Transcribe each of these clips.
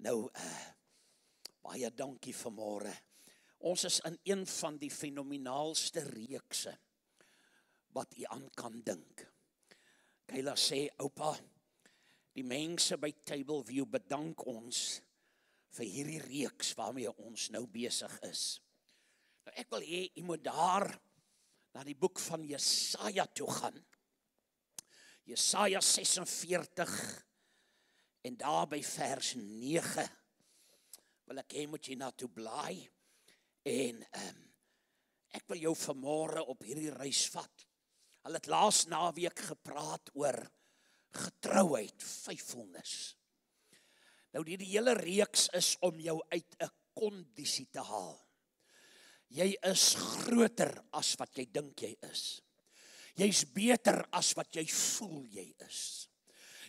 Nou, baie dankie vanmôre. Ons is in een van die fenomenaalste reekse wat u aan kan dink. Kayla sê, oupa, die mense by Tableview bedank ons vir hierdie reeks waarmee ons nou besig is. Nou ek wil hê u moet daar na die boek van Jesaja toe gaan. Jesaja 46 en daar by vers 9 wil ek hê moet jy na toe blaai. En ek wil jou vanmôre op hierdie reis vat. Hulle het laas naweek gepraat oor getrouheid, faithfulness. Nou die hele reeks is om jou uit 'n kondisie te haal. Jy is groter as wat jy dink jy is. Jy's beter as wat jy voel jy is.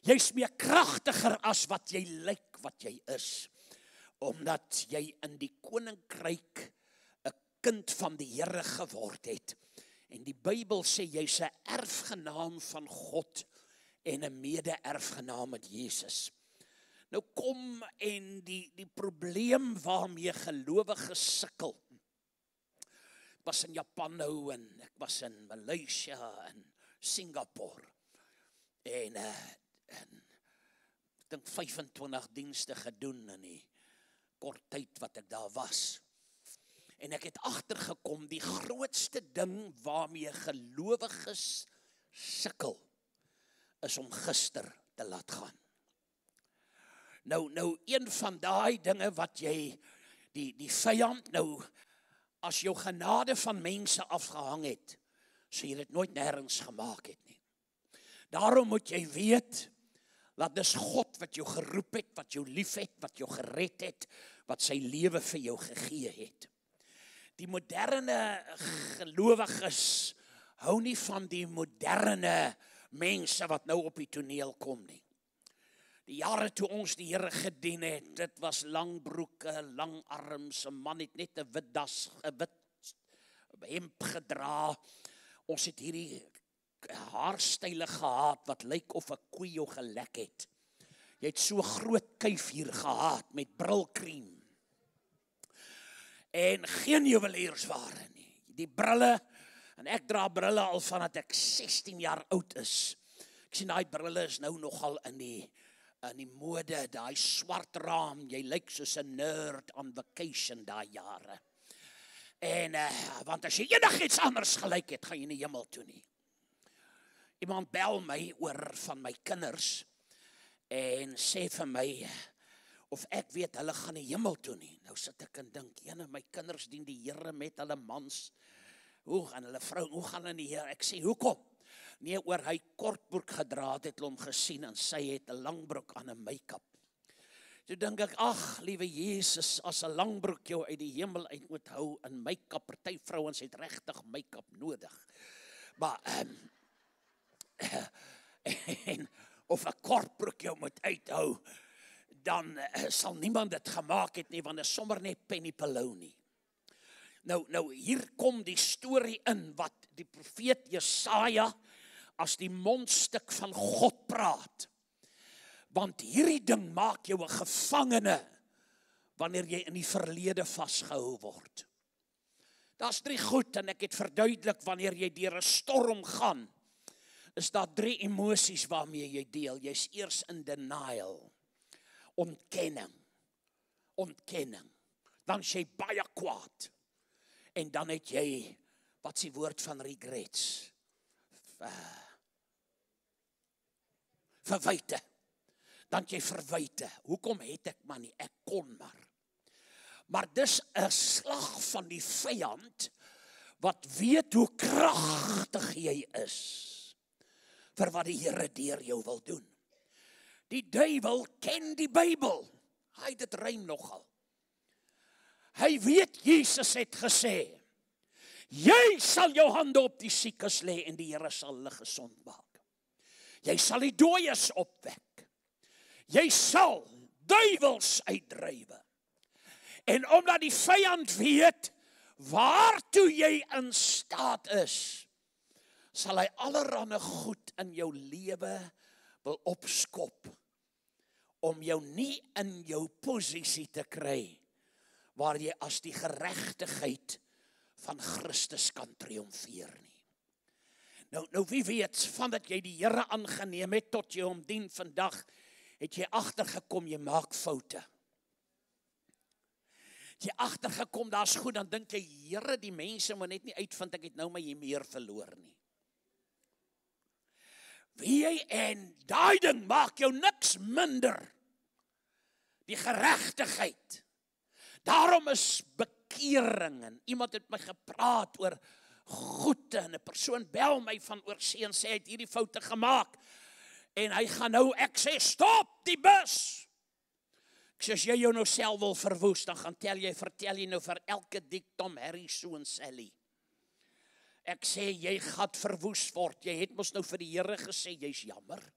Jy's meer kragtiger as wat jy lyk wat jy is. Omdat jy in die koninkryk 'n kind van die Here geword het. En die Bybel sê jy's 'n erfgenaam van God en 'n mede-erfgenaam met Jesus. Nou kom en die probleem waarmee gelowiges sukkel. Ek was in Japan nou en ek was in Malaysia en Singapore. En ek dink 25 dienste gedoen in die kort tyd wat ek daar was. En ek het agtergekom die grootste ding waarmee gelowiges sukkel is om gister te laat gaan. Nou een van daai dinge wat jy die vyand nou as jou genade van mense afgehang het, sou jy dit nooit nêrens gemaak het nie. Daarom moet jy weet dat dis God wat jou geroep het, wat jou liefhet, wat jou gered het, wat sy lewe vir jou gegee het. Die moderne gelowiges hou nie van die moderne mense wat nou op die toneel kom nie. Die jare toe ons die Here gedien het, dit was lang broeke, lang arms, 'n man het net 'n wit das, 'n wit hemp gedra. Ons het hierdie haarstyle gehad wat lyk of 'n koei jou gelek het. Jy het so groot kuif hier gehad met brilkrem. En geen juweliersware nie. Die brille, en ek dra brille al vandat ek 16 jaar oud is. Ek sien daai brille is nou nogal in die mode, daai swart raam, jy lyk soos 'n nerd on vacation daai jare. En want as jy enigiets anders gelyk het, gaan jy nie hemel toe nie. Iemand bel my oor van my kinders en sê vir my of ek weet hulle gaan nie hemel toe nie. Nou sit ek en dink, my kinders dien die Here met hulle mans. Hoe gaan hulle vrou, hoe gaan hulle nie Here? Ek sê, hoekom? Nee, oor hy kortbroek gedra het hom gesien en sy het 'n langbroek aan 'n make-up. Toe dink ek, ag, liewe Jesus, as 'n langbroek jou uit die hemel uit moet hou in make-up, party vrouens het regtig make-up nodig. Maar en of 'n kortbroek jou moet uithou, dan sal niemand dit gemaak het nie, want dit is sommer net penny pillow nie. Nou hier kom die storie in wat die profeet Jesaja as die mondstuk van God praat. Want hierdie ding maak jou 'n gevangene wanneer jy in die verlede vasgehou word. Daar's 3 goed en ek het verduidelik wanneer jy deur 'n storm gaan, is daar 3 emosies waarmee jy deel. Jy's eers in denial, ontkenning. Dan is jy baie kwaad. En dan het jy, wat is die woord van regrets? Verwyte. Dan het jy verwyte. Hoekom het ek maar nie? Ek kon maar. Maar dis 'n slag van die vyand wat weet hoe kragtig jy is vir wat die Here deur jou wil doen. Die duiwel ken die Bybel. Hy dit rym nogal. Hy weet Jesus het gesê, jy sal jou hande op die siekes lê en die Here sal hulle gesond maak. Jy sal die dooies opwek. Jy sal duiwels uitdrywe. En omdat die vyand weet waartoe jy in staat is, sal hy allerhande goed in jou lewe wil opskop om jou nie in jou posisie te kry, waar jy as die geregtigheid van Christus kan triomfeer nie. Nou wie weet, vandat jy die Here aangeneem het, tot jy hom dien vandag, het jy agtergekom, jy maak foute. Het jy agtergekom, daar's goed, dan dink jy, Here, die mense moet net nie uitvind, ek het nou maar hier meer verloor nie. Wie jy en daai ding maak jou niks minder. Die geregtigheid. Daarom is bekering, en iemand het my gepraat oor goede, en 'n persoon bel my van oorsee en sê hy het hierdie foute gemaak, en hy gaan nou, ek sê stop die bus. Ek sê as jy jou nou self wil verwoes, dan gaan vertel jy nou vir elke Dick, Tom, Harry, Sue en Sally. Ek sê jy gaan verwoes word, jy het mos nou vir die Here gesê jy's jammer.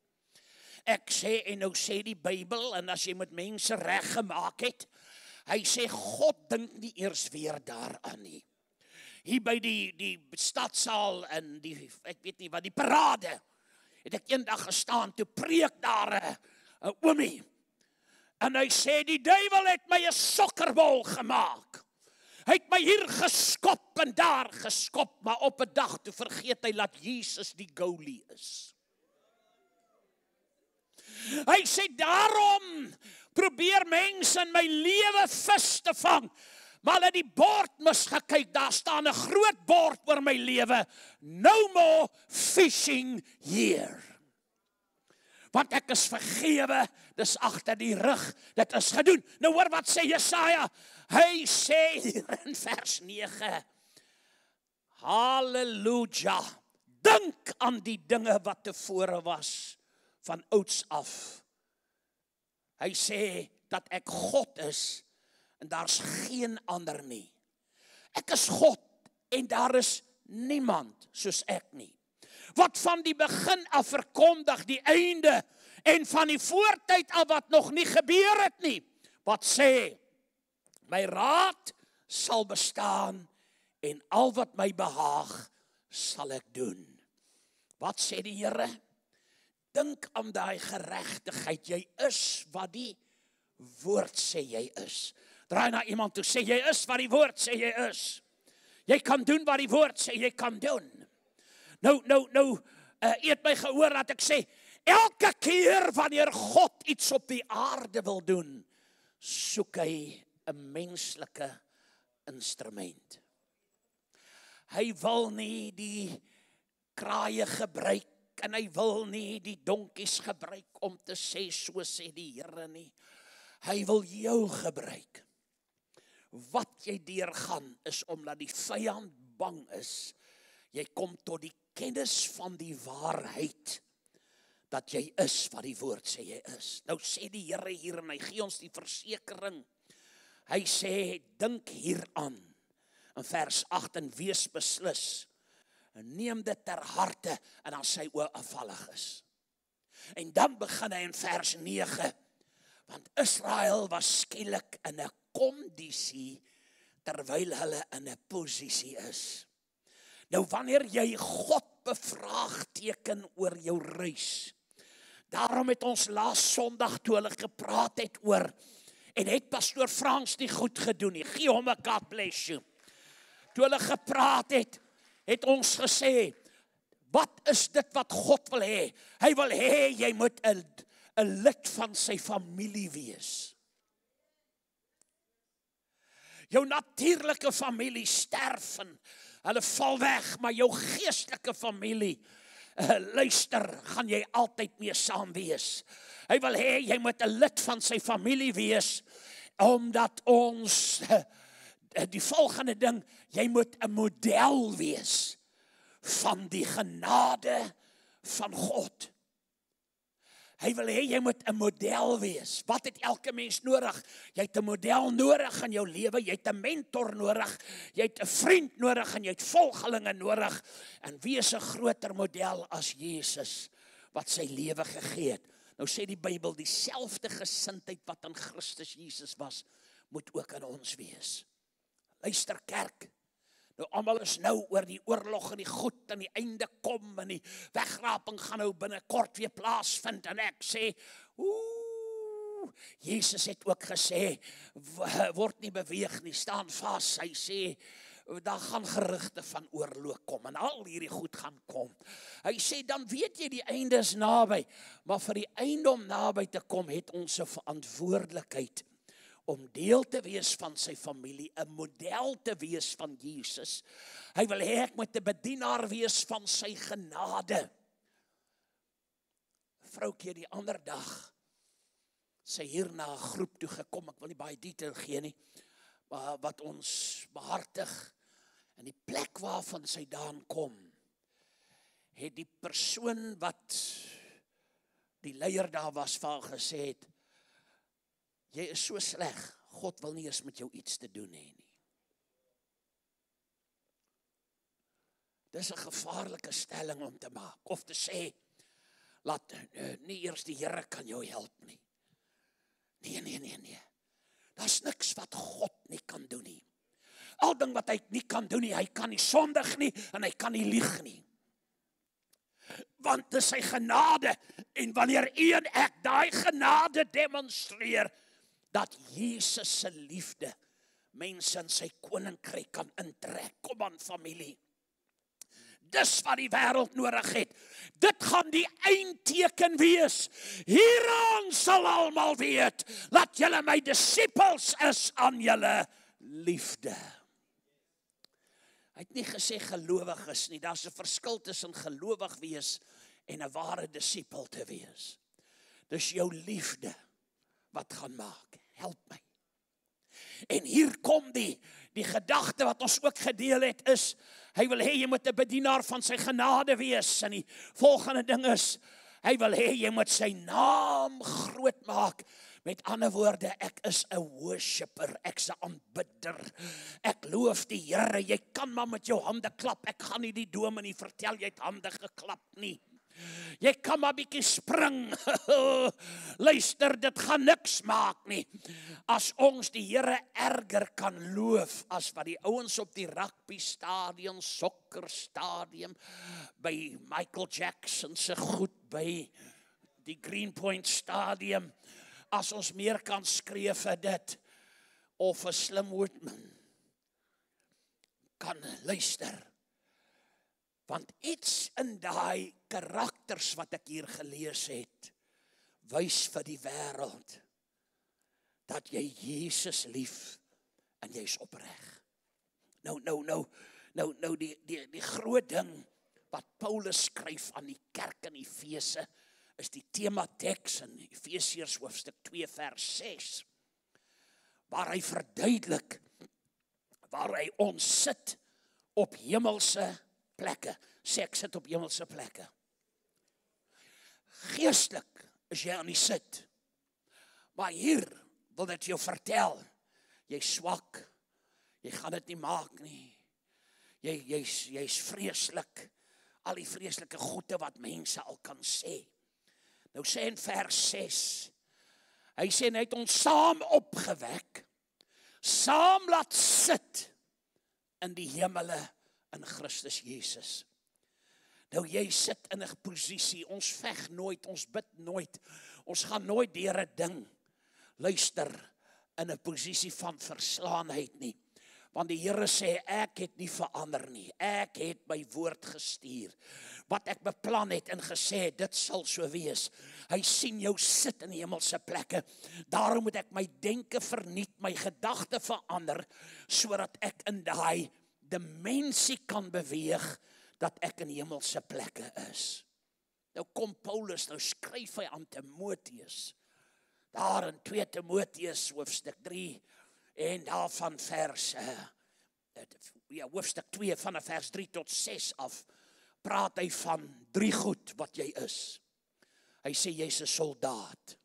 Ek sê en nou sê die Bybel, en as jy met mense reg gemaak het, hy sê God dink nie eers weer daaraan nie. Hier by die stadsaal en ek weet nie wat, die parade, het ek eendag gestaan, toe preek daar 'n oomie. En hy sê, die duiwel het my 'n sokkerbal gemaak. Hy het my hier geskop en daar geskop, maar op 'n dag toe vergeet hy dat Jesus die goalie is. Hy sê, daarom probeer mense in my lewe vis te vang, maar hulle het die bord misgekyk, daar staan 'n groot bord oor my lewe, no more fishing here. Want ek is vergewe, dis agter die rug, dit is gedoen. Nou hoor wat sê Jesaja, hy sê hier in vers 9, halleluja, dink aan die dinge wat tevore was, van ouds af. Hy sê, dat ek God is, en daar's geen ander nie. Ek is God, en daar is niemand soos ek nie. Wat van die begin af verkondig die einde, en van die voortyd af wat nog nie gebeur het nie. Wat sê, my raad sal bestaan, en al wat my behaag, sal ek doen. Wat sê die Here? Dink aan daai geregtigheid, jy is wat die woord sê jy is. Draai na iemand toe, sê jy is wat die woord sê jy is. Jy kan doen wat die woord sê jy kan doen. Nou, het my gehoor dat ek sê, elke keer wanneer God iets op die aarde wil doen, soek hy 'n menslike instrument. Hy wil nie die kraaie gebruik, en hy wil nie die donkies gebruik om te sê, so sê die Here nie. Hy wil jou gebruik. Wat jy deurgaan is omdat die vyand bang is. Jy kom tot die kennis van die waarheid, dat jy is wat die woord sê jy is. Nou sê die Here hier, en hy gee ons die versekering. Hy sê, dink hieraan, in vers 8, en wees beslis, en neem dit ter harte, en dan sy oë afvallig is. En dan begin hy in vers 9, want Israel was skielik in 'n kondisie, terwyl hulle in 'n posisie is. Nou wanneer jy God bevraagteken oor jou reis, daarom het ons laas Sondag toe hulle gepraat het oor, en het pastoor Frans nie goed gedoen nie, gee hom 'n God bless you. Toe hulle gepraat het ons gesê, wat is dit wat God wil hê? Hy wil hê jy moet 'n lid van sy familie wees. Jou natuurlike familie sterf en hulle val weg, maar jou geestelike familie, luister, gaan jy altyd mee saam wees. Hy wil hê jy moet 'n lid van sy familie wees, omdat ons, die volgende ding, jy moet 'n model wees van die genade van God. Hy wil hê jy moet 'n model wees. Wat het elke mens nodig? Jy het 'n model nodig in jou lewe, jy het 'n mentor nodig, jy het 'n vriend nodig en jy het volgelinge nodig. En wie is 'n groter model as Jesus wat sy lewe gegee het? Nou sê die Bybel, dieselfde gesindheid wat in Christus Jesus was, moet ook in ons wees. Luister kerk, nou almal is nou oor die oorlog en die goed en die einde kom en die wegraping gaan nou binnekort weer plaasvind en ek sê, Jesus het ook gesê, word nie beweeg nie, staan vas. Hy sê, daar gaan gerugte van oorlog kom en al hierdie goed gaan kom. Hy sê, dan weet jy die einde is naby, maar vir die einde om naby te kom, het ons 'n verantwoordelikheid om deel te wees van sy familie, 'n model te wees van Jesus. Hy wil hê ek moet 'n bedienaar wees van sy genade. Vroukie die ander dag, sy hier na 'n groep toe gekom, ek wil nie baie detail gee nie, maar wat ons behartig, en die plek waarvan sy daan kom, het die persoon wat die leier daar was vir haar gesê het, jy is so sleg, God wil nie eens met jou iets te doen hê nie. Dis 'n gevaarlike stelling om te maak, of te sê, laat nie eers die Here kan jou help nie. Nee. Daar's niks wat God nie kan doen nie. Al ding wat hy nie kan doen nie, hy kan nie sondig nie, en hy kan nie lieg nie. Want dis sy genade, en wanneer u en ek daai genade demonstreer, dat Jesus se liefde mense in sy koninkryk kan intrek. Kom aan familie. Dis wat die wêreld nodig het. Dit gaan die eindteken wees. Hieraan sal almal weet, dat julle my disippels is aan julle liefde. Hy het nie gesê gelowig is nie. Daar's 'n verskil tussen gelowig wees en 'n ware disipel te wees. Dis jou liefde wat gaan maak. Help my. En hier kom die gedagte wat ons ook gedeel het is, hy wil hê jy moet 'n bedienaar van sy genade wees. En die volgende ding is, hy wil hê jy moet sy naam groot maak. Met ander woorde, ek is 'n worshipper, ek's 'n aanbidder. Ek loof die Here. Jy kan maar met jou hande klap. Ek gaan nie die dominee vertel jy het hande geklap nie. Jy kan maar bietjie spring. Luister, dit gaan niks maak nie. As ons die Here erger kan loof as wat die ouens op die rugby stadion, sokker stadion, by Michael Jackson se goed, by die Greenpoint stadion, as ons meer kan skree vir dit, of 'n Slim Woodman kan luister. Want iets in daai karakters wat ek hier gelees het, wys vir die wêreld dat jy Jesus lief en jy's opreg. Nou die groot ding wat Paulus skryf aan die kerk in Efese is die temateks in Efesiërs hoofstuk 2 vers 6, waar hy verduidelik waar hy ons sit op hemelse plekke. Sê ek sit op hemelse plekke. Geestelik is jy aan die sit. Maar hier wil ek jou vertel, jy's swak, jy gaan dit nie maak nie. Jy's vreeslik, al die vreeslike goede wat mense al kan sê. Nou sê in vers 6, hy sê hy het ons saam opgewek, saam laat sit in die hemele in Christus Jesus. Nou jy sit in 'n posisie, ons veg nooit, ons bid nooit, ons gaan nooit deur 'n ding, luister, in 'n posisie van verslaanheid nie. Want die Here sê, ek het nie verander nie, ek het my woord gestuur. Wat ek beplan het en gesê, dit sal so wees. Hy sien jou sit in hemelse plekke. Daarom moet ek my denke vernuut, my gedagte verander, sodat ek in daai dimensie kan beweeg, dat ek in hemelse plekke is. Nou kom Paulus, nou skryf hy aan Timoteus, daar in 2 Timoteus hoofstuk 3, en daarvan hoofstuk 2 van vers 3 tot 6 af, praat hy van 3 goed wat jy is. Hy sê jy's 'n soldaat.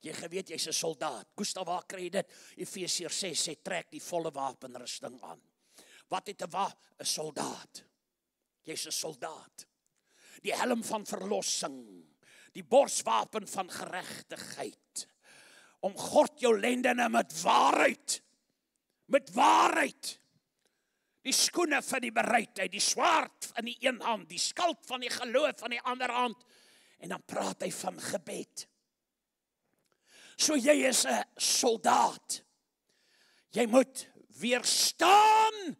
Jy geweet jy's 'n soldaat. Gustav, waar kry jy dit? Efesiërs 6 sê trek die volle wapenrusting aan. Wat het 'n soldaat? Jy's 'n soldaat. Die helm van verlossing, die borswapen van geregtigheid. Omgord jou lendene met waarheid. Met waarheid. Die skoene van die bereidheid, die swaard in die een hand, die skild van die geloof van die ander hand. En dan praat hy van gebed. So jy is 'n soldaat. Jy moet weerstaan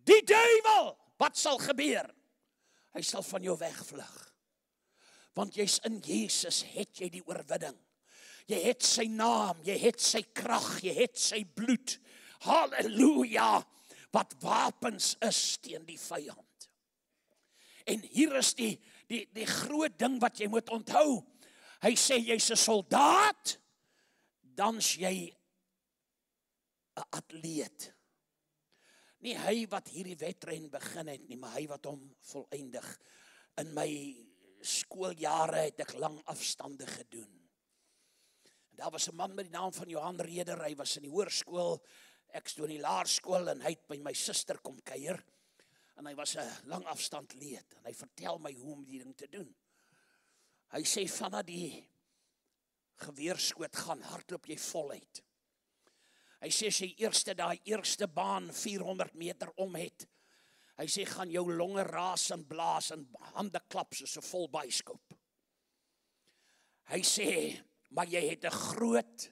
die duiwel. Wat sal gebeur? Hy sal van jou wegvlug. Want jy's in Jesus, het jy die oorwinning. Jy het sy naam, jy het sy krag, jy het sy bloed. Halleluja, wat wapens is teen die vyand. En hier is die groot ding wat jy moet onthou. Hy sê jy's 'n soldaat, dan's jy 'n atleet. Nie hy wat hierdie wedren begin het nie, maar hy wat hom volëindig. In my skooljare het ek lang afstande gedoen. En daar was 'n man met die naam van Johan Reder, hy was in die hoërskool, ek stoor in die laerskool en hy het by my suster kom kuier. En hy was 'n lang afstandleet en hy vertel my hoe om die ding te doen. Hy sê vanaf die geweerskoot gaan, hardloop jy voluit. Hy sê as jy daai eerste baan 400 meter om het, hy sê gaan jou longe raas en blaas en hande klap soos 'n vol byskop. Hy sê, maar jy het 'n groot,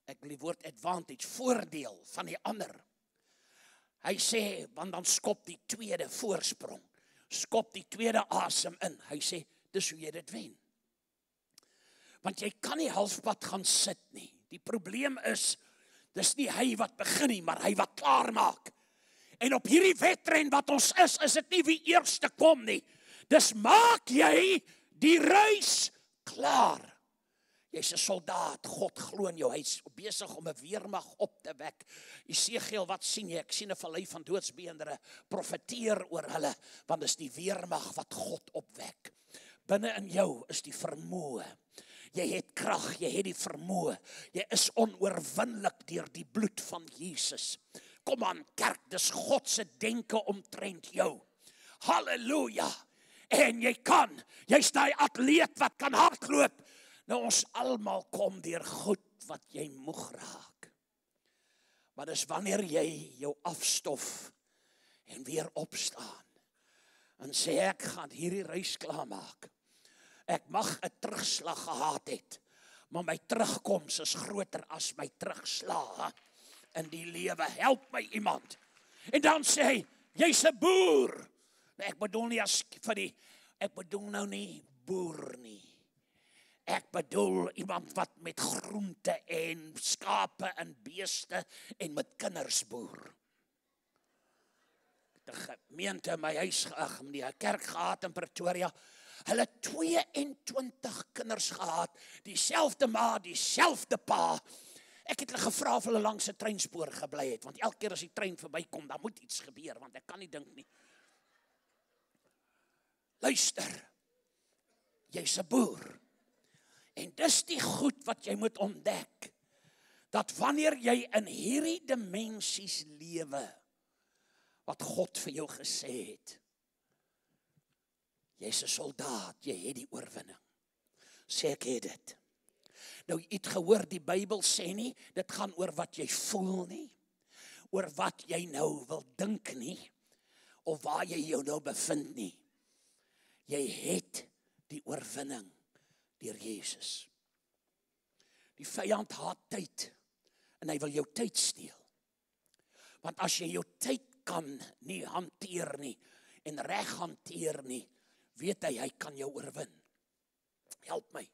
ek wil die woord advantage, voordeel van die ander. Hy sê, want dan skop die tweede voorsprong, skop die tweede asem in. Hy sê, dis hoe jy dit wen. Want jy kan nie halfpad gaan sit nie. Die probleem is, dis nie hy wat begin nie, maar hy wat klaar maak. En op hierdie wedren wat ons is dit nie wie eerste kom nie. Dis maak jy die reis klaar. Jy's 'n soldaat, God glo in jou, hy's besig om 'n weermag op te wek. Jesegiel, wat sien jy? Ek sien 'n vallei van doodsbeendere, profeteer oor hulle, want dis die weermag wat God opwek. Binne in jou is die vermoë. Jy het krag, jy het die vermoë. Jy is onoorwinlik deur die bloed van Jesus. Kom aan kerk, dis God se denke omtrent jou. Halleluja. En jy's daai atleet wat kan hardloop. Nou ons almal kom deur goed wat jy moeg raak. Maar dis wanneer jy jou afstof en weer opstaan en sê ek gaan hierdie reis klaarmaak. Ek mag 'n terugslag gehad het, maar my terugkoms is groter as my terugslag in die lewe. Help my iemand. En dan sê hy, jy's 'n boer. Nou, ek bedoel nou nie boer nie. Ek bedoel iemand wat met groente en skape en beeste en met kinders boer. Die gemeente in my huis, die kerk gehad in Pretoria, hulle 22 kinders gehad, dieselfde ma, dieselfde pa. Ek het hulle gevra of hulle langs 'n treinspoor gebly het, want elke keer as die trein verbykom, dan moet iets gebeur, want ek kan nie dink nie. Luister, jy's 'n boer. En dis die goed wat jy moet ontdek, dat wanneer jy in hierdie dimensies lewe, wat God vir jou gesê het, jy's 'n soldaat, jy het die oorwinning. Sê ek het dit. Nou, jy het gehoor, die Bybel sê nie, dit gaan oor wat jy voel nie, oor wat jy nou wil dink nie, of waar jy jou nou bevind nie. Jy het die oorwinning deur Jesus. Die vyand haat tyd en hy wil jou tyd steel. Want as jy jou tyd kan nie hanteer nie en reg hanteer nie, weet hy kan jou oorwin. Help my.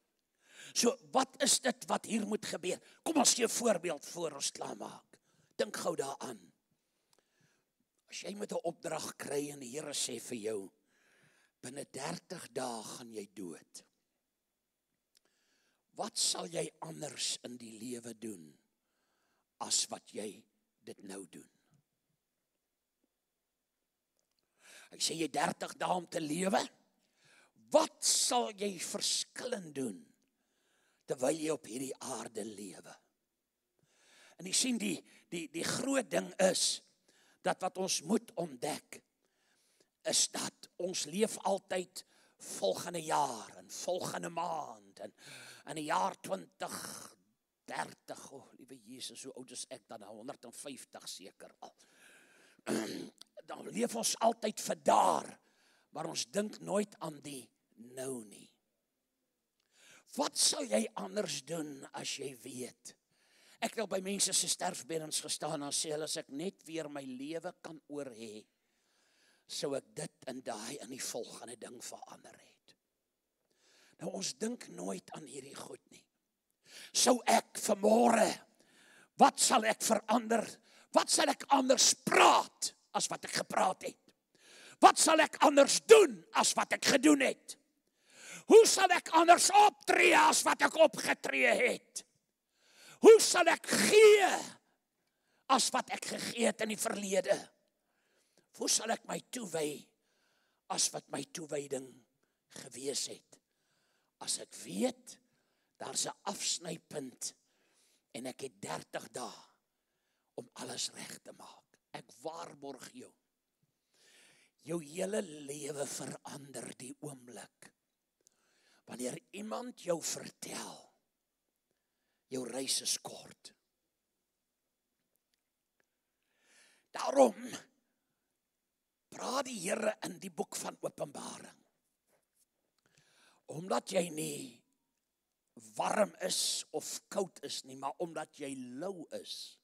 So wat is dit wat hier moet gebeur? Kom ons gee 'n voorbeeld voor ons klaarmaak. Dink gou daaraan. As jy met 'n opdrag kry en die Here sê vir jou, binne 30 dae gaan jy dood. Wat sal jy anders in die lewe doen as wat jy dit nou doen? Hy sê jy 30 dae om te lewe. Wat sal jy verskillend doen terwyl jy op hierdie aarde lewe? En jy sien die groot ding is dat wat ons moet ontdek is dat ons leef altyd volgende jaar en volgende maand en in die jaar 2030, liewe Jesus, hoe oud is ek dan? 150 seker al. Dan leef ons altyd vir daar, maar ons dink nooit aan die nou nie. Wat sal jy anders doen as jy weet? Ek het al by mense se sterfbeddens gestaan en sê, as ek net weer my lewe kan oor hê, sou ek dit en daai in die volgende ding verander het. Nou ons dink nooit aan hierdie goed nie. Sou ek vanmôre, wat sal ek verander? Wat sal ek anders praat as wat ek gepraat het? Wat sal ek anders doen as wat ek gedoen het? Hoe sal ek anders optree as wat ek opgetree het? Hoe sal ek gee as wat ek gegee het in die verlede? Hoe sal ek my toewy as wat my toewyding gewees het? As ek weet, daar's 'n afsnypunt en ek het 30 dae om alles reg te maak. Ek waarborg jou. Jou hele lewe verander die oomblik. Wanneer iemand jou vertel, jou reis is kort. Daarom praat die Here in die boek van Openbaring. Omdat jy nie warm is of koud is nie, maar omdat jy lou is,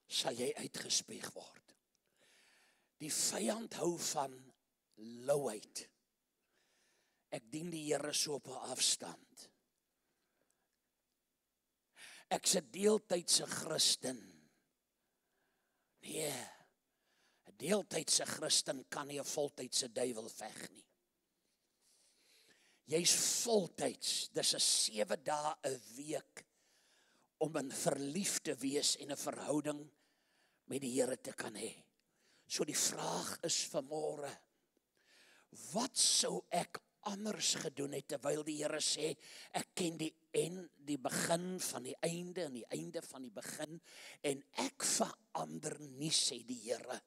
sal jy uitgespeeg word. Die vyand hou van louheid. Ek dien die Here so op 'n afstand. Ek's 'n deeltydse Christen. Nee, 'n deeltydse Christen kan nie 'n voltydse duiwel veg nie. Jy's voltyds, dis 'n 7 dae 'n week om in verlief te wees en 'n verhouding met die Here te kan hê. So die vraag is vanmôre, wat sou ek anders gedoen het terwyl die Here sê, ek ken die begin van die einde en die einde van die begin en ek verander nie, sê die Here.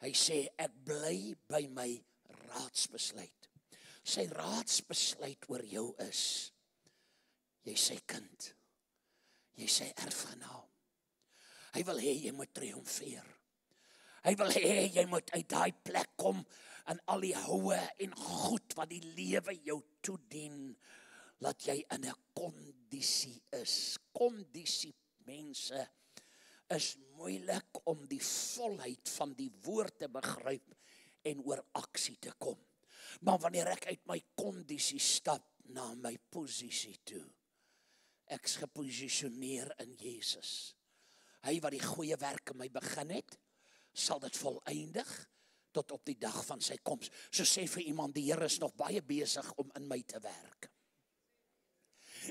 Hy sê ek bly by my raadsbesluit. Sy raadsbesluit oor jou is, jy sy kind, jy sy erfgenaam. Hy wil hê jy moet triomfeer. Hy wil hê jy moet uit daai plek kom en al die houe en goed wat die lewe jou toedien, laat jy in 'n kondisie is. Kondisie, mense, is moeilik om die volheid van die woord te begryp en oor aksie te kom. Maar wanneer ek uit my kondisie stap na my posisie toe, ek's geposisioneer in Jesus. Hy wat die goeie werk in my begin het, sal dit volëindig tot op die dag van sy koms. So sê vir iemand, die Here is nog baie besig om in my te werk.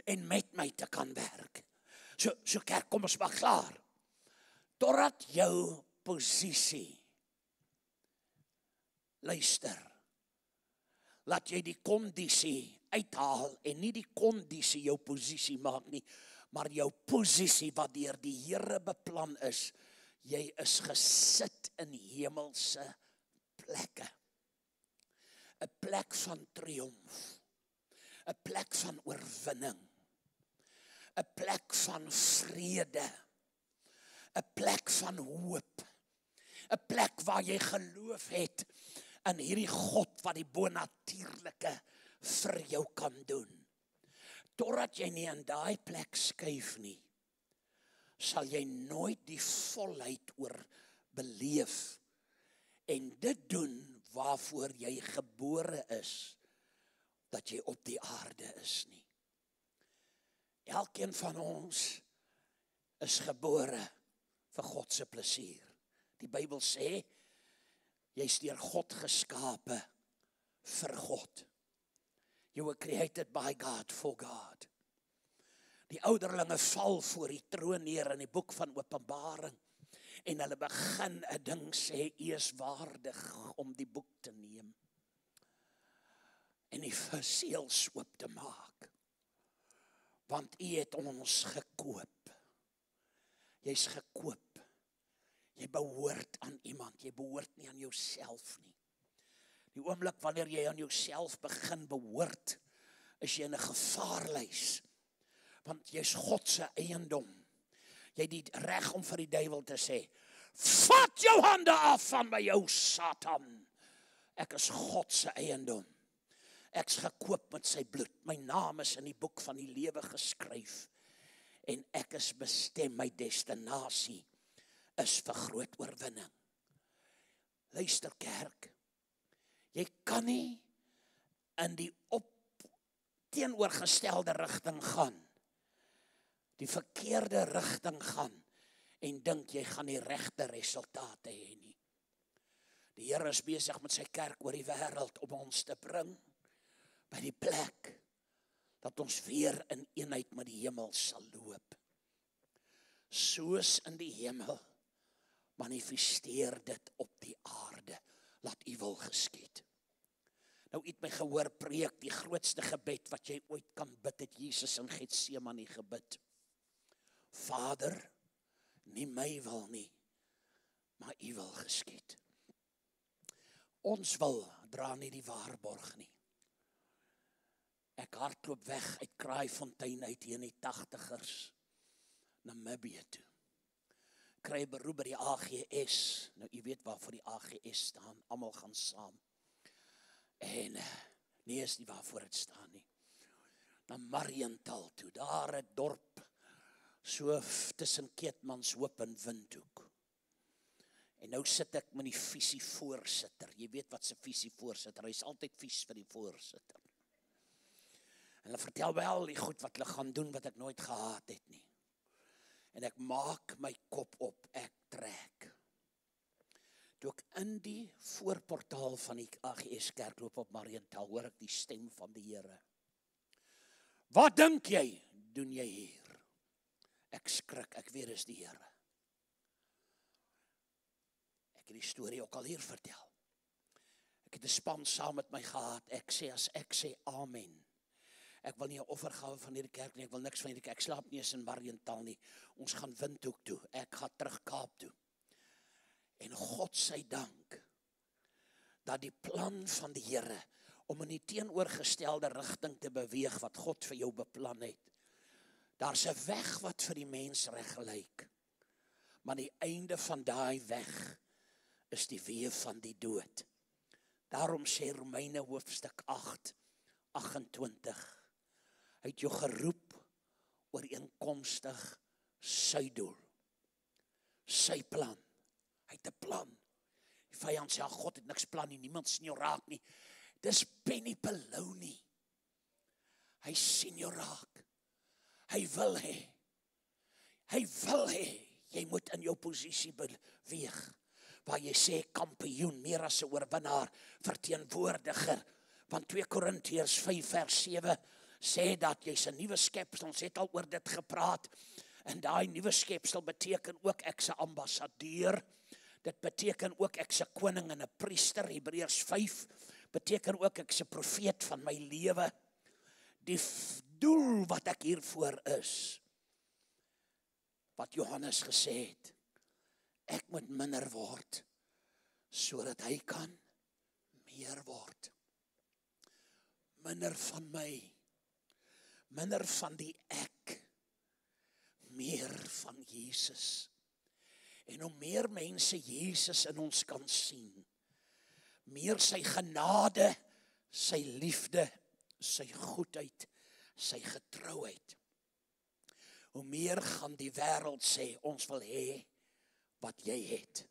En met my te kan werk. So kerk, kom ons maak klaar. Totdat jou posisie, luister, laat jy die kondisie uithaal en nie die kondisie jou posisie maak nie, maar jou posisie wat deur die Here beplan is, jy is gesit in hemelse plekke. 'n Plek van triomf, 'n plek van oorwinning, 'n plek van vrede, 'n plek van hoop, 'n plek waar jy geloof het in hierdie God wat die bonatuurlike vir jou kan doen. Totdat jy nie in daai plek skuif nie, sal jy nooit die volheid oor beleef en dit doen waarvoor jy gebore is, dat jy op die aarde is nie. Elkeen van ons is gebore vir God se plesier. Die Bybel sê, jy's deur God geskape vir God. You were created by God, for God. Die ouderlinge val voor die troon neer in die boek van Openbaring en hulle begin 'n ding sê, u is waardig om die boek te neem en die seels oop te maak, want u het ons gekoop. Jy's gekoop. Jy behoort aan iemand, jy behoort nie aan jouself nie. Die oomblik wanneer jy aan jouself begin behoort, is jy in 'n gevaarlys, want jy's God se eiendom. Jy het die reg om vir die duiwel te sê, vat jou hande af van my, jou Satan. Ek is God se eiendom. Ek's gekoop met sy bloed. My naam is in die boek van die lewe geskryf. En ek is bestem, my destinasie is vir groot oorwinning. Luister kerk, jy kan nie in die teenoorgestelde rigting gaan, die verkeerde rigting gaan, en dink jy gaan die regte resultate hê nie. Die Here is besig met sy kerk oor die wêreld om ons te bring by die plek dat ons weer in eenheid met die hemel sal loop. Soos in die hemel, manifesteer dit op die aarde. Laat U wil geskied. Nou het my gehoor preek, die grootste gebed wat jy ooit kan bid, het Jesus in Getsemane gebid. Vader, nie my wil nie, maar U wil geskied. Ons wil dra nie die waarborg nie. Ek hardloop weg uit Kraaifontein uit hier in die 80ers, Namibië toe. Kry beroep by die AGS, nou u weet waarvoor die AGS staan, almal gaan saam. En nie is nie waarvoor het staan nie. Na Mariental toe, daar 'n dorp, so tussen Keetmanshoop en Windhoek. En nou sit ek met die visievoorsitter. Jy weet wat se visievoorsitter, hy is altyd vies vir die voorsitter. En hulle vertel wel die goed wat hulle gaan doen wat ek nooit gehaat het nie. En ek maak my kop op, ek trek. Toe ek in die voorportaal van die AGS kerk loop op Mariental, hoor ek die stem van die Here. Wat dink jy, doen jy hier? Ek skrik, ek weet is die Here. Ek het die storie ook al hier vertel. Ek het 'n span saam met my gehad, as ek sê amen. Ek wil nie 'n offer gawe van hierdie kerk nie, ek wil niks van hierdie kerk, ek slaap nie eens in Mariental nie. Ons gaan Windhoek toe, ek gaan terug Kaap toe. En God sy dank, dat die plan van die Here, om in die teenoorgestelde rigting te beweeg, wat God vir jou beplan het. Daar's 'n weg wat vir die mens reg lyk, maar die einde van daai weg, is die weë van die dood. Daarom sê Romeine hoofstuk 8:28, hy het jou geroep ooreenkomstig sy doel, sy plan. Hy het 'n plan. Die vyand sê, God het niks plan nie, niemand sien jou raak nie. Dis Penny Peloni. Hy sien jou raak. Hy wil hê. Jy moet in jou posisie beweeg, waar jy sê kampioen, meer as 'n oorwinnaar, verteenwoordiger. Want 2 Korintiërs 5:7 sê dat jy's 'n nuwe skepsel. Ons het al oor dit gepraat. En daai nuwe skepsel beteken ook ek's 'n ambassadeur. Dit beteken ook ek's 'n koning en 'n priester. Hebreërs 5 beteken ook ek's 'n profeet van my lewe. Die doel wat ek hiervoor is, wat Johannes gesê het, ek moet minder word, sodat hy kan meer word. Minder van my, minder van die ek, meer van Jesus. En hoe meer mense Jesus in ons kan sien, meer sy genade, sy liefde, sy goedheid, sy getrouheid, hoe meer gaan die wêreld sê, ons wil hê wat jy het,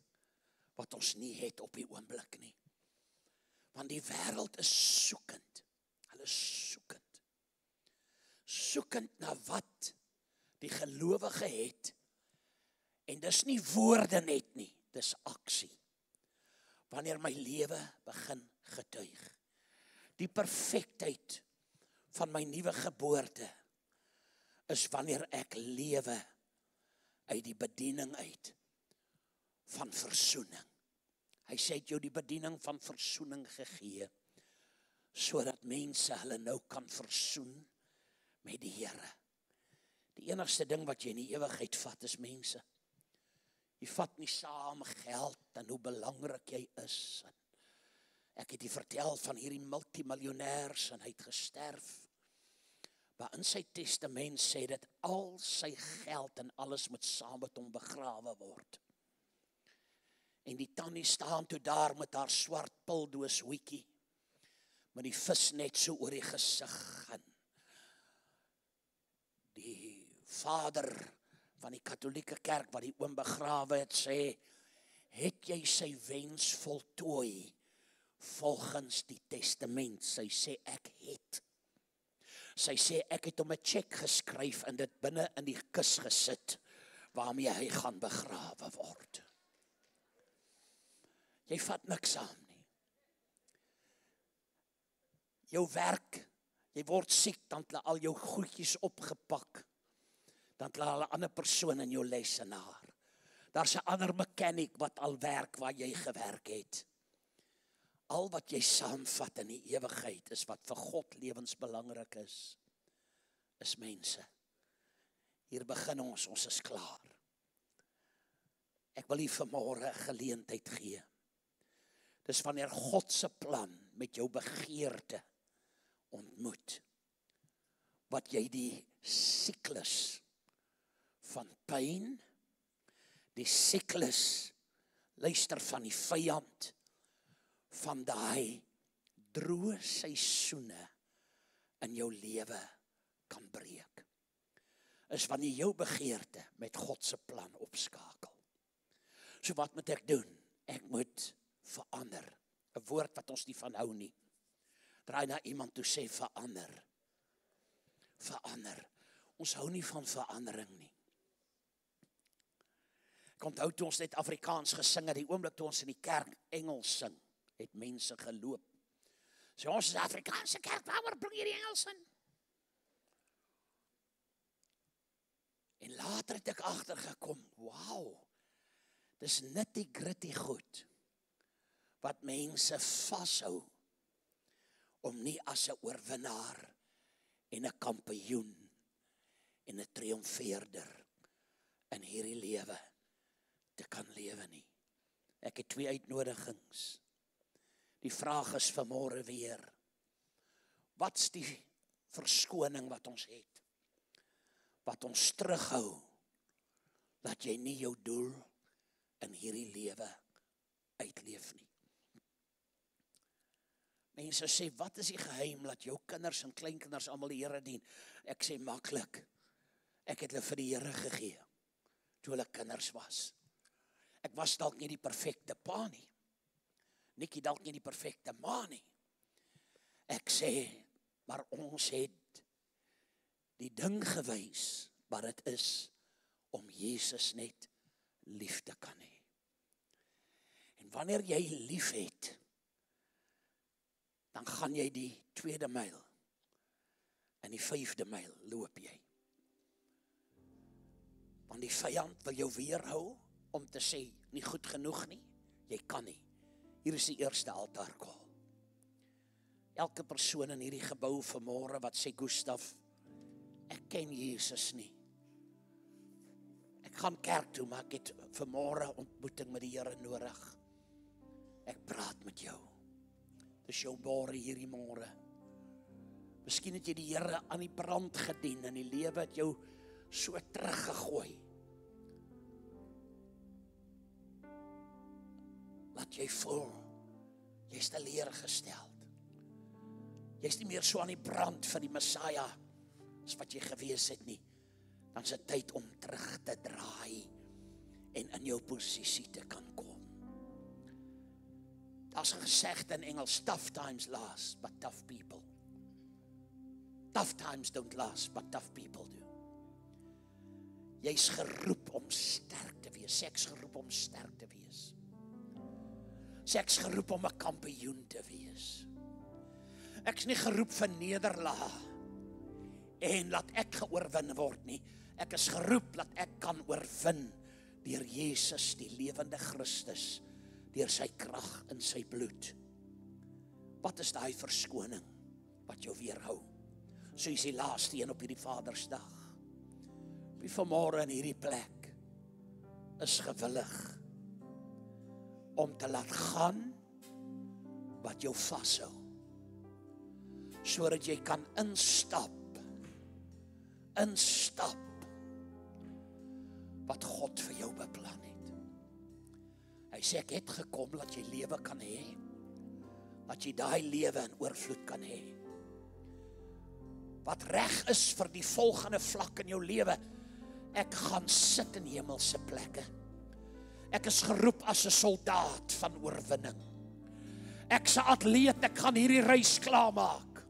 wat ons nie het op die oomblik nie. Want die wêreld is soekend, hulle is soekend na wat die gelowige het. En dis nie woorde net nie, dis aksie. Wanneer my lewe begin getuig. Die perfektheid van my nuwe geboorte is wanneer ek lewe uit die bediening uit van versoening. Hy sê het jou die bediening van versoening gegee, sodat mense hulle nou kan versoen met die Here. Die enigste ding wat jy in die ewigheid vat is mense. Jy vat nie saam geld en hoe belangrik jy is. Ek het jy vertel van hierdie multimiljonêers en hy het gesterf. Maar in sy testament sê dit al sy geld en alles moet saam met hom begrawe word. En die tannie staan toe daar met haar swart puldoos hoetjie met die vis net so oor die gesig gaan. Die vader van die katholieke kerk wat die oom begrawe het, sê, het jy sy wens voltooi volgens die testament? Sy sê, ek het. Sy sê, ek het hom 'n cheque geskryf en dit binne in die kus gesit, waarmee hy gaan begrawe word. Jy vat niks aan nie. Jou werk, jy word siek, dan het hulle al jou goedjies opgepak. Dan het hulle 'n ander persoon in jou lesenaar. Daar's 'n ander mechanic wat al werk waar jy gewerk het. Al wat jy saamvat in die ewigheid is wat vir God lewensbelangrik is mense. Hier begin ons is klaar. Ek wil u vanmôre 'n geleentheid gee. Dis wanneer God se plan met jou begeerte ontmoet, wat jy die siklus van pyn, die siklus, luister, van die vyand, van daai droë seisoene in jou lewe kan breek. Is wanneer jou begeerte met God se plan opskakel. So wat moet ek doen? Ek moet verander. 'n Woord wat ons nie van hou nie. Draai na iemand toe, sê verander. Verander. Ons hou nie van verandering nie. Ek onthou toe ons net Afrikaans gesing het, die oomblik toe ons in die kerk Engels sing, het mense geloop. So ons is Afrikaanse kerk, waarom bring jy die Engels in? En later het ek agtergekom, wow, dis nitty-gritty goed, wat mense vashou, om nie as 'n oorwinnaar, en 'n kampioen, en 'n triomfeerder, in hierdie lewe, te kan lewe nie. Ek het 2 uitnodigings. Die vraag is vanmôre weer, wat's die verskoning wat ons het? Wat ons terughou, dat jy nie jou doel in hierdie lewe uitleef nie. Mense sê, wat is die geheim dat jou kinders en kleinkinders almal die Here dien? Ek sê maklik, ek het hulle vir die Here gegee, toe hulle kinders was. Ek was dalk nie die perfekte pa nie. Nikkie dalk nie die perfekte ma nie. Ek sê, maar ons het die ding gewys, wat dit is, om Jesus net lief te kan hê. En wanneer jy lief het, dan gaan jy die 2de myl, en die 5de myl loop jy. Want die vyand wil jou weerhou, om te sê, nie goed genoeg nie, jy kan nie. Hier is die eerste altaarcall. Elke persoon in hierdie gebou vanmôre wat sê, Gustaf, ek ken Jesus nie. Ek gaan kerk toe, maar ek het vanmôre ontmoeting met die Here nodig. Ek praat met jou. Dis jou môre hierdie môre. Miskien het jy die Here aan die brand gedien, en die lewe het jou so teruggegooi. Laat jy voel, jy is teleurgesteld. Jy is nie meer so aan die brand vir die Messiah, as wat jy gewees het nie. Dan is dit tyd om terug te draai, en in jou posisie te kan kom. Daar's 'n gesegde in Engels, tough times last, but tough people. Tough times don't last, but tough people do. Jy's geroep om sterk te wees, ek's geroep om sterk te wees. Ek's geroep om 'n kampioen te wees. Ek's nie geroep vir nederlaag, en laat ek geoorwin word nie. Ek is geroep dat ek kan oorwin, deur Jesus, die lewende Christus, deur sy krag in sy bloed. Wat is daai verskoning wat jou weerhou? So is die laaste een op hierdie Vadersdag. Wie vanmôre in hierdie plek is gewillig om te laat gaan wat jou vashou, sodat jy kan instap wat God vir jou beplan het. Hy sê, ek het gekom dat jy lewe kan hê, dat jy daai lewe in oorvloed kan hê. Wat reg is vir die volgende vlak in jou lewe, ek gaan sit in hemelse plekke. Ek is geroep as 'n soldaat van oorwinning. Ek's 'n atleet, ek gaan hierdie reis klaarmaak.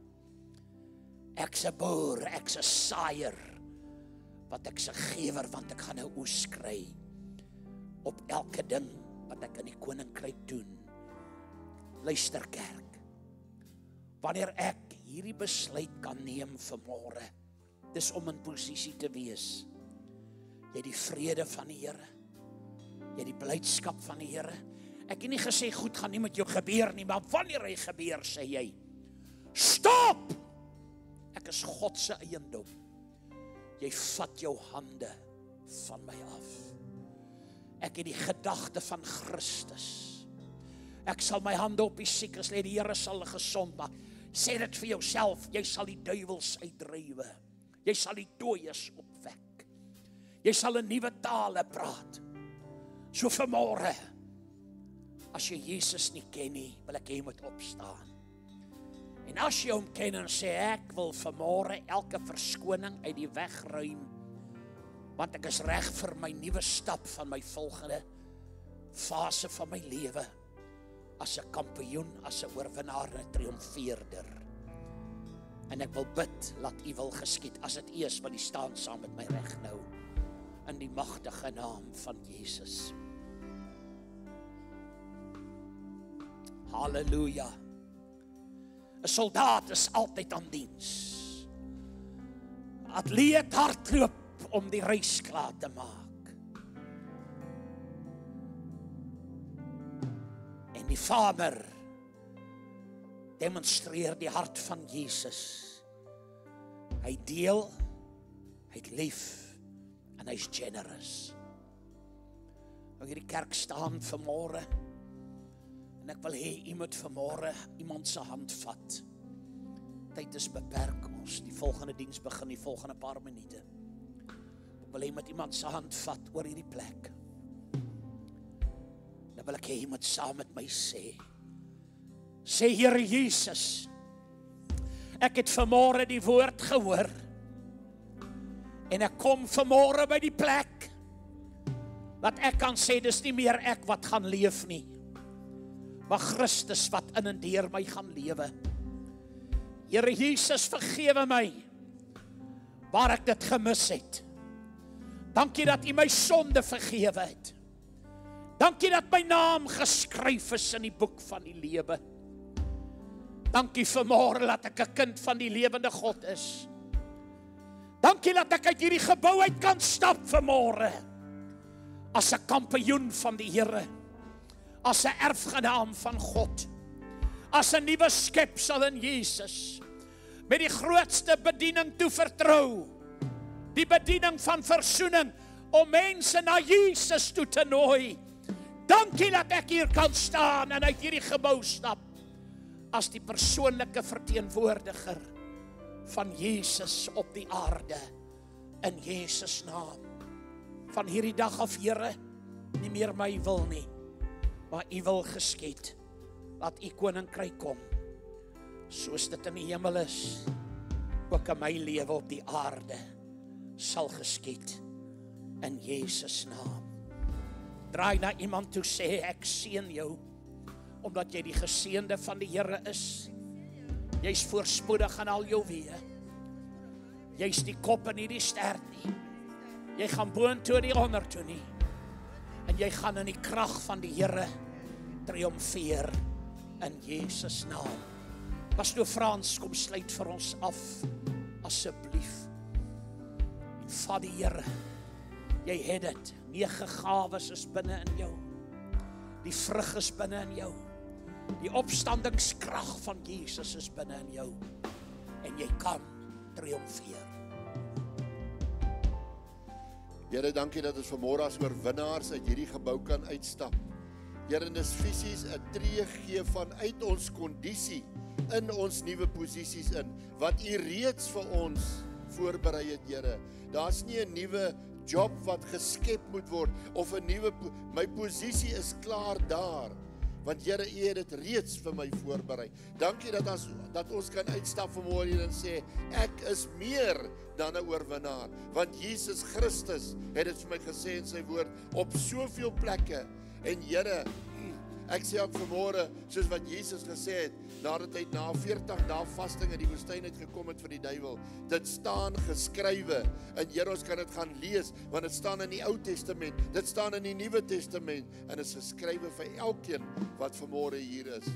Ek's 'n boer, ek's 'n saaier, want ek's 'n gewer, want ek gaan 'n oes kry op elke ding wat ek in die koninkryk doen. Luister kerk, wanneer ek hierdie besluit kan neem vanmôre, dis om in posisie te wees. Jy het die vrede van die Here, jy het die blydskap van die Here. Ek het nie gesê goed gaan nie met jou gebeur nie, maar wanneer hy gebeur, sê jy, stop! Ek is God se eiendom. Jy vat jou hande van my af. Ek het die gedagte van Christus. Ek sal my hande op die siekes lê, die Here sal hulle gesond maak. Sê dit vir jouself, jy sal die duiwels uitdrywe. Jy sal die dooies opwek. Jy sal in nuwe tale praat. So vanmôre, as jy Jesus nie ken nie, wil ek hê jy moet opstaan. En as jy hom ken en sê, ek wil vanmôre elke verskoning uit die weg ruim, want ek is reg vir my nuwe stap van my volgende fase van my lewe, as 'n kampioen, as 'n oorwinnaar en 'n triomfeerder. En ek wil bid, laat U wil geskied, as dit U is wat U staan saam met my reg nou, in die magtige naam van Jesus. Halleluja. 'n Soldaat is altyd aan diens. Atleet hardloop om die reis klaar te maak. En die Vader demonstreer die hart van Jesus. Hy deel, hy het lief en hy's generous. Nou hierdie kerk staan vanmôre en ek wil hê u moet vanmôre iemand se hand vat. Tyd is beperk, ons die volgende diens begin die volgende paar minute. Ek wil hê met iemand se hand vat oor hierdie plek. Dan wil ek hê jy moet saam met my sê. Sê Here Jesus, ek het vanmôre die woord gehoor. En ek kom vanmôre by die plek dat ek kan sê dis nie meer ek wat gaan leef nie, maar Christus wat in en deur my gaan lewe. Here Jesus, vergewe my waar ek dit gemis het. Dankie dat U my sonde vergewe het. Dankie dat my naam geskryf is in die boek van die lewe. Dankie vanmôre dat ek 'n kind van die lewende God is. Dankie dat ek uit hierdie gebou uit kan stap vanmôre as 'n kampioen van die Here, as 'n erfgenaam van God, as 'n nuwe skepsel in Jesus, met die grootste bediening toevertrou, die bediening van versoening, om mense na Jesus toe te nooi. Dankie dat ek hier kan staan en uit hierdie gebou stap, as die persoonlike verteenwoordiger van Jesus op die aarde, in Jesus naam. Van hierdie dag af, Here, nie meer my wil nie, maar U wil geskied. Laat U koninkryk kom, soos dit in die hemel is, ook in my lewe op die aarde, sal geskied, in Jesus naam. Draai na iemand toe, sê ek seën jou, omdat jy die geseënde van die Here is. Jy's voorspoedig in al jou weë. Jy's die kop en nie die stert nie. Jy gaan boontoe nie ondertoe nie. En jy gaan in die krag van die Here triomfeer in Jesus naam. Pastoor Frans, kom sluit vir ons af, asseblief. En van die Here, jy het dit. 9 gawes is binne in jou. Die vrug is binne in jou. Die opstandingskrag van Jesus is binne in jou. En jy kan triomfeer. Here, dankie dat ons vanmôre as oorwinnaars uit hierdie gebou kan uitstap. Here, dis fisies 'n tree gee vanuit ons kondisie in ons nuwe posisies in, wat U reeds vir ons voorberei het, Here. Daar's nie 'n nuwe job wat geskep moet word, of 'n nuwe, my posisie is klaar daar. want Here, U het dit reeds vir my voorberei. Dankie dat ons kan uitstap vanmôre hier en sê, ek is meer dan 'n oorwinnaar, want Jesus Christus het dit vir my gesê in sy woord, op soveel plekke, en Here, ek sê ook vanmôre, soos wat Jesus gesê het, nadat hy na 40 dae vasting in die woestyn het gekom het vir die duiwel, dit staan geskrywe, en Here, ons kan dit gaan lees, want dit staan in die Ou Testament, dit staan in die Nuwe Testament, en is geskrywe vir elkeen wat vanmôre hier is.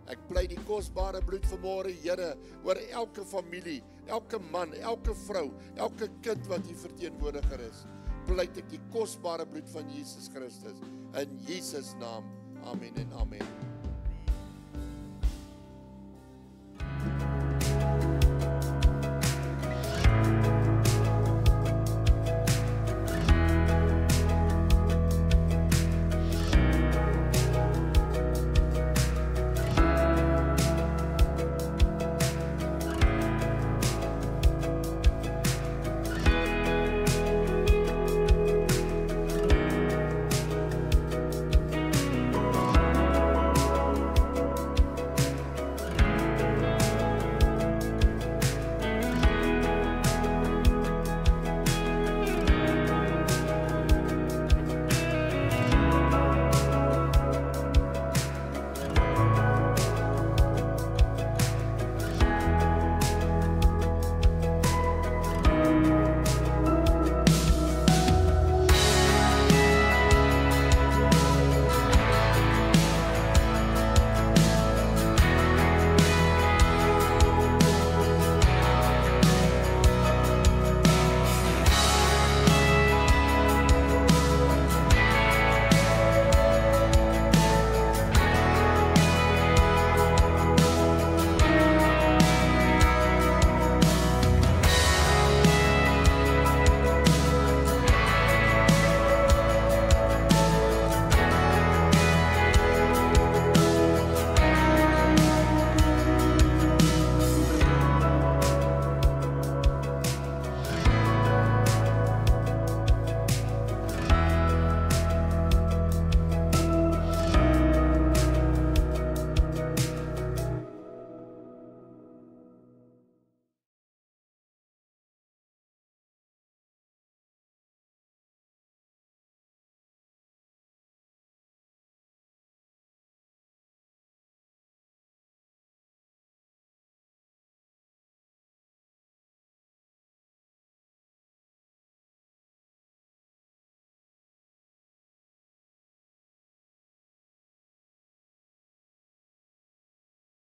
Ek pleit die kosbare bloed vanmôre, Here, oor elke familie, elke man, elke vrou, elke kind wat hier verteenwoordiger is, pleit ek die kosbare bloed van Jesus Christus, in Jesus naam, amen en amen.